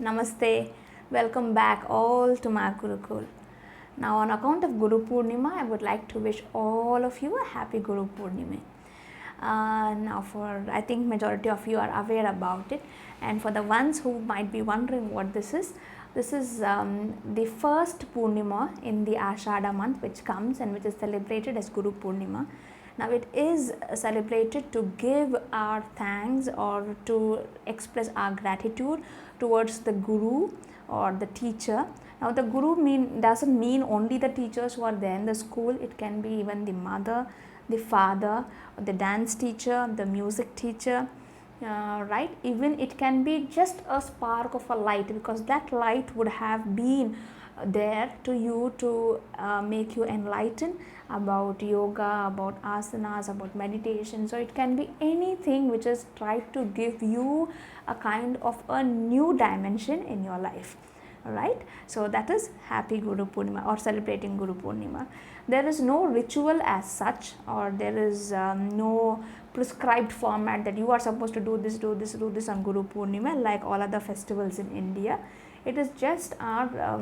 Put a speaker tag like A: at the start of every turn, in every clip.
A: Namaste, welcome back all to my Gurukul. Now, on account of Guru Purnima, I would like to wish all of you a happy Guru Purnima. Now, for I think majority of you are aware about it, and for the ones who might be wondering what this is the first Purnima in the Ashada month, which comes and which is celebrated as Guru Purnima. Now, it is celebrated to give our thanks or to express our gratitude towards the Guru or the teacher. Now, the Guru doesn't mean only the teachers who are there in the school, it can be even the mother, the father, the dance teacher, the music teacher, right? Even it can be just a spark of a light, because that light would have been there to you to make you enlighten about yoga, about asanas, about meditation. So it can be anything which is tried to give you a kind of a new dimension in your life. Right? So that is happy Guru Purnima or celebrating Guru Purnima. There is no ritual as such, or there is no prescribed format that you are supposed to do this on Guru Purnima like all other festivals in India. It is just our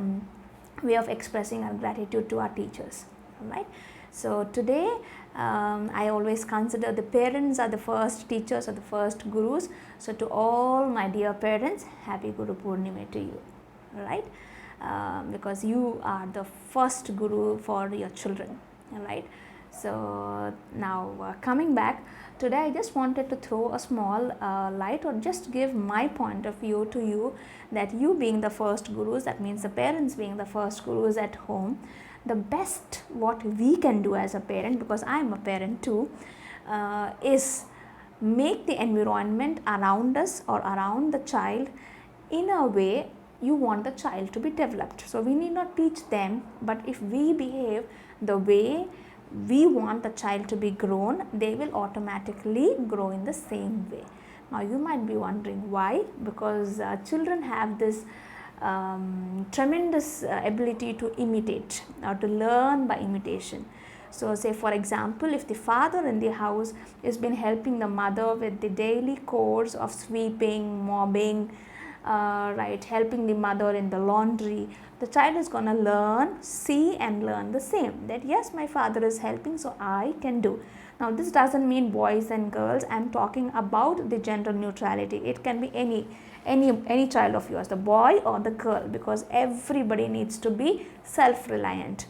A: way of expressing our gratitude to our teachers. Right? So today I always consider the parents are the first teachers or the first gurus. So to all my dear parents, happy Guru Purnima to you. Right? Because you are the first guru for your children. Right? So now coming back, today I just wanted to throw a small light, or just give my point of view to you, that you being the first gurus, that means the parents being the first gurus at home, the best what we can do as a parent, because I am a parent too, is make the environment around us or around the child in a way you want the child to be developed. So we need not teach them, but if we behave the way we want the child to be grown, they will automatically grow in the same way. Now you might be wondering why, because children have this tremendous ability to imitate or to learn by imitation. So say for example, if the father in the house has been helping the mother with the daily chores of sweeping, mopping, right, helping the mother in the laundry, the child is going to learn, see and learn the same, that yes, my father is helping, so I can do. Now this doesn't mean boys and girls, I am talking about the gender neutrality. It can be any child of yours, the boy or the girl, because everybody needs to be self-reliant.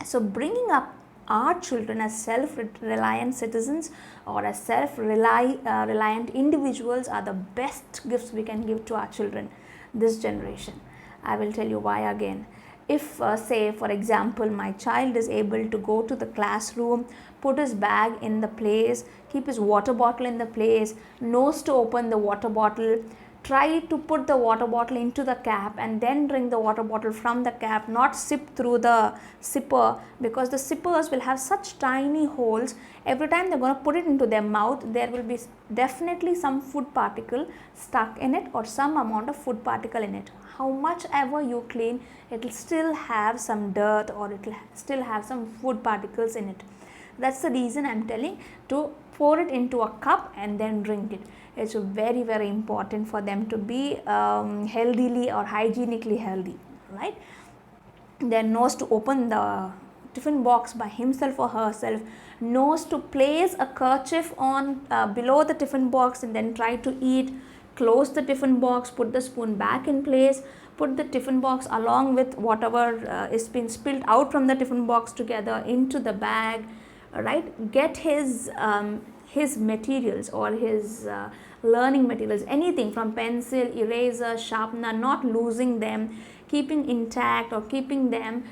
A: So bringing up our children as self-reliant citizens or as self-reliant individuals are the best gifts we can give to our children this generation. I will tell you why again. If say for example, my child is able to go to the classroom, put his bag in the place, keep his water bottle in the place, knows to open the water bottle, try to put the water bottle into the cap and then drink the water bottle from the cap, not sip through the sipper, because the sippers will have such tiny holes. Every time they're going to put it into their mouth, there will be definitely some food particle stuck in it, or some amount of food particle in it. How much ever you clean, it will still have some dirt, or it will still have some food particles in it. That's the reason I'm telling to pour it into a cup and then drink it. It's very important for them to be healthily or hygienically healthy. Right? Then knows to open the tiffin box by himself or herself, knows to place a kerchief on below the tiffin box and then try to eat, close the tiffin box, put the spoon back in place, put the tiffin box along with whatever is been spilled out from the tiffin box together into the bag. Right? Get his materials or his learning materials, anything from pencil, eraser, sharpener, not losing them, keeping intact or keeping them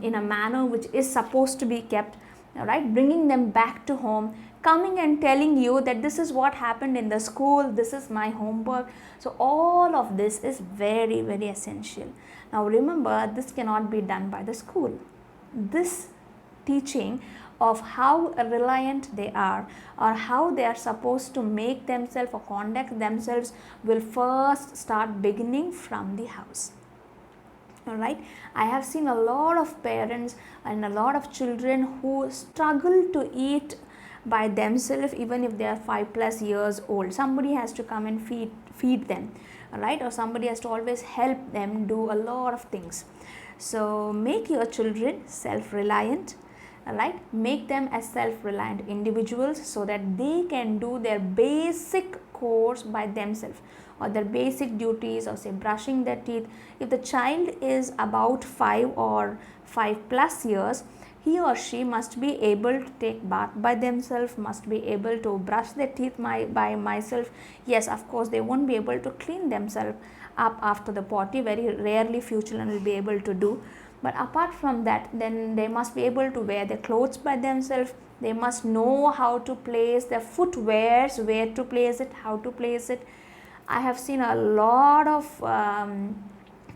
A: in a manner which is supposed to be kept. Right? Bringing them back to home, coming and telling you that this is what happened in the school, this is my homework. So all of this is very essential. Now remember, this cannot be done by the school. This teaching of how reliant they are, or how they are supposed to make themselves or conduct themselves, will first start beginning from the house. Alright, I have seen a lot of parents and a lot of children who struggle to eat by themselves even if they are 5+ years old. Somebody has to come and feed them. right? Or somebody has to always help them do a lot of things. So make your children self-reliant, right? Make them as self-reliant individuals so that they can do their basic chores by themselves, or their basic duties, or say brushing their teeth. If the child is about 5 or 5+ years, he or she must be able to take bath by themselves, must be able to brush their teeth by myself. Yes, of course they won't be able to clean themselves up after the potty, very rarely few children will be able to do, but apart from that, then they must be able to wear their clothes by themselves. They must know how to place their footwears, where to place it, how to place it. I have seen a lot of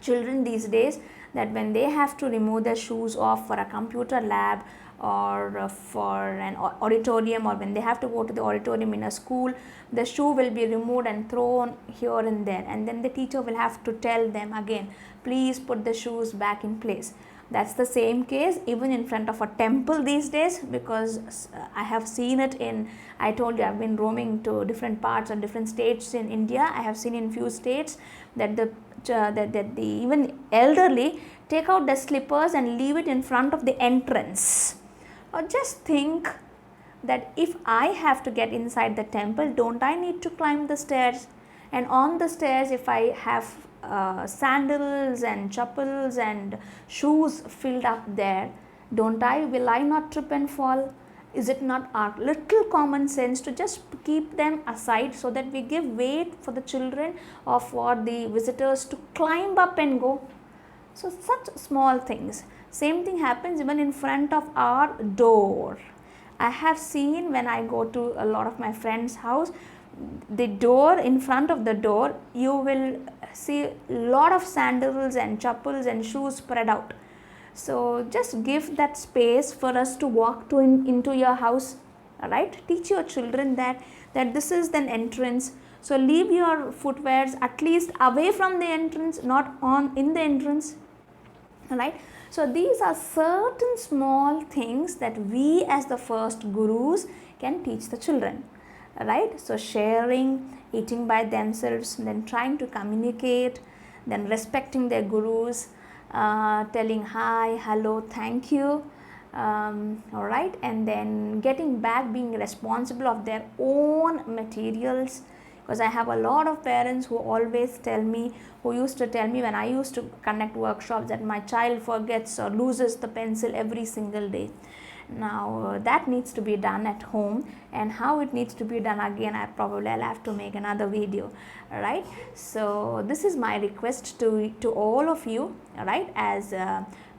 A: children these days that when they have to remove their shoes off for a computer lab, or for an auditorium, or when they have to go to the auditorium in a school, the shoe will be removed and thrown here and there, and then the teacher will have to tell them again, please put the shoes back in place. That's the same case even in front of a temple these days, because I have seen it in, I told you I've been roaming to different parts or different states in India. I have seen in few states that the even elderly take out their slippers and leave it in front of the entrance. Or just think that if I have to get inside the temple, don't I need to climb the stairs? And on the stairs, if I have sandals and chappals and shoes filled up there, will I not trip and fall? Is it not our little common sense to just keep them aside so that we give way for the children or for the visitors to climb up and go? So such small things. Same thing happens even in front of our door. I have seen when I go to a lot of my friends' house, the door, in front of the door, you will see a lot of sandals and chappals and shoes spread out. So just give that space for us to walk to into your house, right? Teach your children that this is an entrance. So leave your footwears at least away from the entrance, not on in the entrance, right? So these are certain small things that we as the first gurus can teach the children, right? So sharing, eating by themselves, then trying to communicate, then respecting their gurus, telling hi, hello, thank you, all right, and then getting back, being responsible of their own materials. Because I have a lot of parents who always tell me, who used to tell me when I used to conduct workshops, that my child forgets or loses the pencil every single day. Now that needs to be done at home, and how it needs to be done, again I'll have to make another video, right? So this is my request to all of you, right, as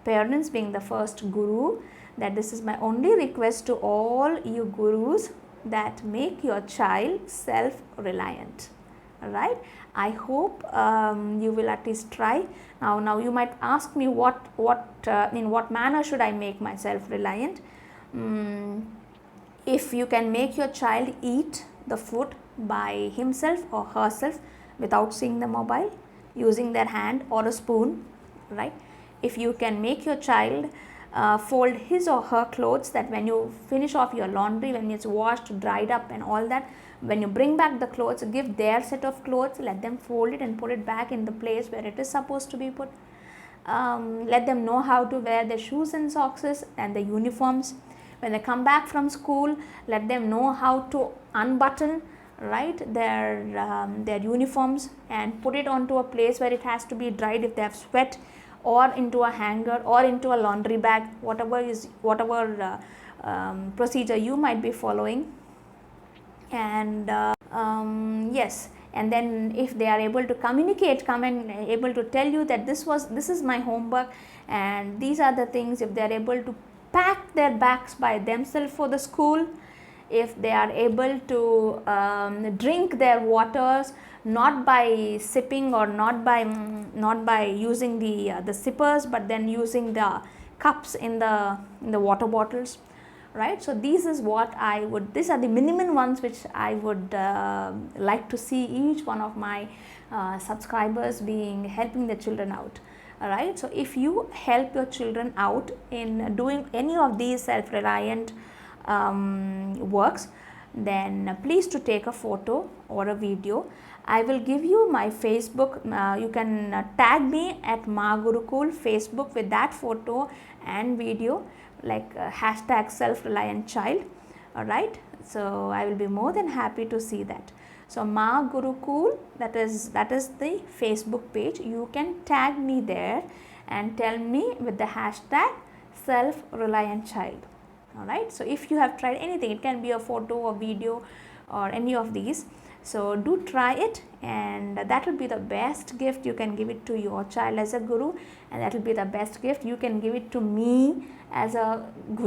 A: parents being the first guru, that this is my only request to all you gurus, that make your child self-reliant, right? I hope you will at least try. Now you might ask me in what manner should I make myself reliant. If you can make your child eat the food by himself or herself without seeing the mobile, using their hand or a spoon, right? If you can make your child fold his or her clothes, that when you finish off your laundry, when it's washed, dried up and all that, when you bring back the clothes, give their set of clothes, let them fold it and put it back in the place where it is supposed to be put. Let them know how to wear their shoes and socks and the uniforms. When they come back from school, let them know how to unbutton, right, their uniforms and put it onto a place where it has to be dried if they have sweat, or into a hanger or into a laundry bag, whatever procedure you might be following. And yes, and then if they are able to communicate, come and able to tell you that this is my homework and these are the things, if they are able to pack their bags by themselves for the school, if they are able to drink their waters not by sipping or not by using the sippers, but then using the cups in the water bottles, right? So these is what these are the minimum ones which I would like to see each one of my subscribers helping the children out. Alright, so if you help your children out in doing any of these self-reliant works, then please to take a photo or a video I will give you my Facebook. You can tag me at Ma Gurukul Facebook with that photo and video, like hashtag self-reliant child. Alright, so I will be more than happy to see that. So Ma Gurukul, that is the Facebook page. You can tag me there and tell me with the hashtag self-reliant child. Alright, so if you have tried anything, it can be a photo or video or any of these, so do try it, and that will be the best gift you can give it to your child as a guru, and that will be the best gift you can give it to me as a guru.